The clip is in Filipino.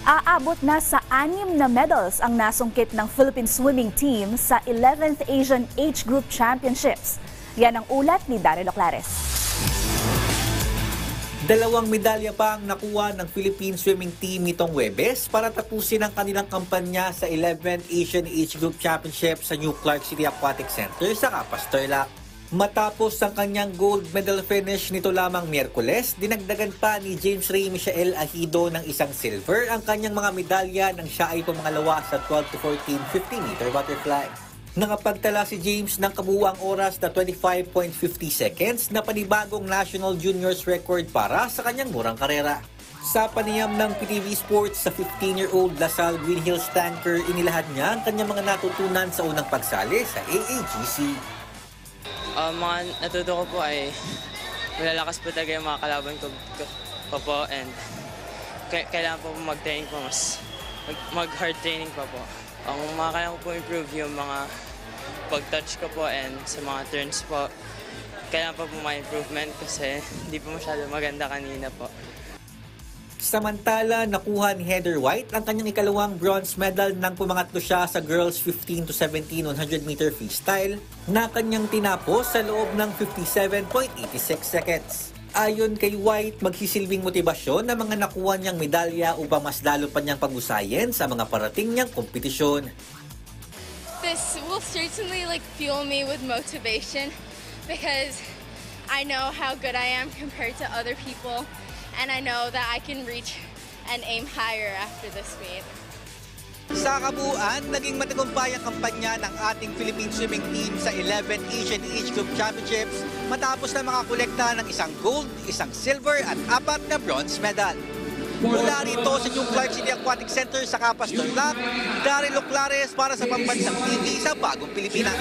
Aabot na sa 6 na medals ang nasungkit ng Philippine swimming team sa 11th Asian Age Group Championships. Yan ang ulat ni Daryl Oclares. 2 medalya pa ang nakuha ng Philippine swimming team nitong Huwebes para tapusin ang kanilang kampanya sa 11th Asian Age Group Championship sa New Clark City Aquatic Center sa Capas, Tarlac. Matapos ang kanyang gold medal finish nito lamang Miyerkules, dinagdagan pa ni James Ray Michael Ahido ng isang silver ang kanyang mga medalya nang siya ay pumangalawa sa 12 to 14 50-meter butterfly. Nakapagtala si James ng kabuuang oras na 25.50 seconds na panibagong national juniors record para sa kanyang murang karera. Sa panayam ng PTV Sports sa 15-year-old Lasal Green Hills tanker, inilahad niya ang kanyang mga natutunan sa unang pagsali sa AAGC. Mga natuto ko po ay malalakas po talaga yung mga kalaban ko po and kailangan po mag-training po mag-hard training pa po. Ang mga kailangan ko po improve yung mga pag-touch ko po and sa mga turns po. Kailangan pa po mga improvement kasi hindi po masyado maganda kanina po. Samantala, nakuha ni Heather White ang kanyang ikalawang bronze medal nang pumangatlo siya sa girls 15 to 17 100-meter freestyle na kanyang tinapos sa loob ng 57.86 seconds. Ayon kay White, magsisilbing motibasyon ang mga nakuha niyang medalya upang mas lalo pa niyang pag-usayin sa mga parating niyang kompetisyon. This will certainly fuel me with motivation because I know how good I am compared to other people. And I know that I can reach and aim higher after this meet. Sa kabuuan, naging matagumpay ang kampanya ng ating Philippine swimming team sa 11th Asian Age Group Championships matapos na makakolekta ng isang gold, isang silver at 4 na bronze medal. Mula rito sa New Clark City Aquatic Center sa Capas, Tarlac, Daryl Oclares para sa Pambansang TV sa Bagong Pilipinas.